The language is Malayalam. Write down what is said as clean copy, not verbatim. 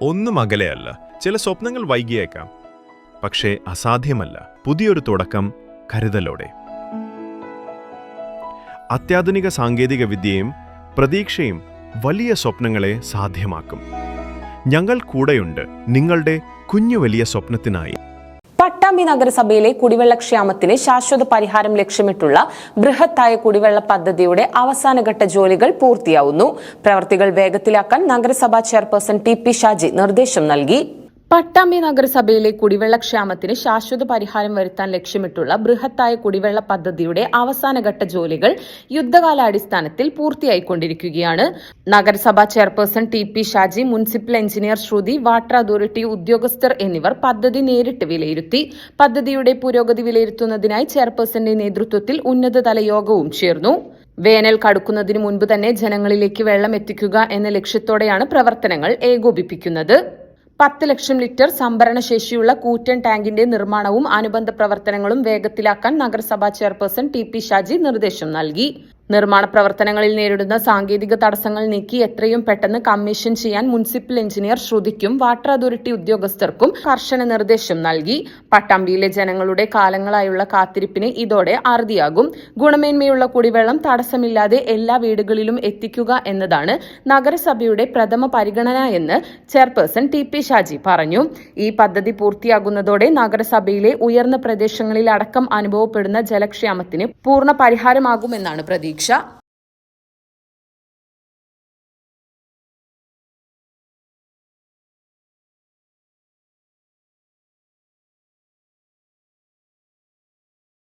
ഒന്നും അകലെയല്ല. ചില സ്വപ്നങ്ങൾ വൈകിയേക്കാം, പക്ഷേ അസാധ്യമല്ല. പുതിയൊരു തുടക്കം കരുതലോടെ. അത്യാധുനിക സാങ്കേതിക വിദ്യയും പ്രതീക്ഷയും വലിയ സ്വപ്നങ്ങളെ സാധ്യമാക്കും. ഞങ്ങൾ കൂടെയുണ്ട് നിങ്ങളുടെ കുഞ്ഞു വലിയ സ്വപ്നത്തിനായി. പട്ടാമ്പി നഗരസഭയിലെ കുടിവെള്ളക്ഷാമത്തിന് ശാശ്വത പരിഹാരം ലക്ഷ്യമിട്ടുള്ള ബൃഹത്തായ കുടിവെള്ള പദ്ധതിയുടെ അവസാനഘട്ട ജോലികൾ പൂർത്തിയാവുന്നു. പ്രവൃത്തികൾ വേഗത്തിലാക്കാൻ നഗരസഭാ ചെയർപേഴ്സൺ ടി.പി. ഷാജി നിർദ്ദേശം നൽകി. പട്ടാമ്പി നഗരസഭയിലെ കുടിവെള്ളക്ഷാമത്തിന് ശാശ്വത പരിഹാരം വരുത്താൻ ലക്ഷ്യമിട്ടുള്ള ബൃഹത്തായ കുടിവെള്ള പദ്ധതിയുടെ അവസാനഘട്ട ജോലികൾ യുദ്ധകാലാടിസ്ഥാനത്തിൽ പൂർത്തിയായിക്കൊണ്ടിരിക്കുകയാണ്. നഗരസഭാ chairperson T P. Shaji, municipal engineer Shruti, water authority ഉദ്യോഗസ്ഥർ എന്നിവർ പദ്ധതി നേരിട്ട് വിലയിരുത്തി. പദ്ധതിയുടെ പുരോഗതി വിലയിരുത്തുന്നതിനായി ചെയർപേഴ്സന്റെ നേതൃത്വത്തിൽ ഉന്നതതല യോഗവും ചേർന്നു. വേനൽ കടുക്കുന്നതിന് മുൻപ് തന്നെ ജനങ്ങളിലേക്ക് വെള്ളം എത്തിക്കുക എന്ന ലക്ഷ്യത്തോടെയാണ് പ്രവർത്തനങ്ങൾ ഏകോപിപ്പിക്കുന്നത്. 10 ലക്ഷം ലിറ്റർ സംഭരണശേഷിയുള്ള കൂറ്റൻ ടാങ്കിന്റെ നിർമ്മാണവും അനുബന്ധ പ്രവർത്തനങ്ങളും വേഗത്തിലാക്കാൻ നഗരസഭാ ചെയർപേഴ്സൺ ടി.പി. ഷാജി നിർദ്ദേശം നൽകി. നിർമ്മാണ പ്രവർത്തനങ്ങളിൽ നേരിടുന്ന സാങ്കേതിക തടസ്സങ്ങൾ നീക്കി എത്രയും പെട്ടെന്ന് കമ്മീഷൻ ചെയ്യാൻ മുനിസിപ്പൽ എഞ്ചിനീയർ ശ്രുതിക്കും വാട്ടർ അതോറിറ്റി ഉദ്യോഗസ്ഥർക്കും കർശന നിർദ്ദേശം നൽകി. പട്ടാമ്പിയിലെ ജനങ്ങളുടെ കാലങ്ങളായുള്ള കാത്തിരിപ്പിന് ഇതോടെ അറുതിയാകും. ഗുണമേന്മയുള്ള കുടിവെള്ളം തടസ്സമില്ലാതെ എല്ലാ വീടുകളിലും എത്തിക്കുക എന്നതാണ് നഗരസഭയുടെ പ്രഥമ പരിഗണന എന്ന് ചെയർപേഴ്സൺ ടി.പി. ഷാജി പറഞ്ഞു. ഈ പദ്ധതി പൂർത്തിയാകുന്നതോടെ നഗരസഭയിലെ ഉയർന്ന പ്രദേശങ്ങളിൽ അടക്കം അനുഭവപ്പെടുന്ന ജലക്ഷാമത്തിന് പൂർണ്ണ പരിഹാരമാകുമെന്നാണ് പ്രതീക്ഷ.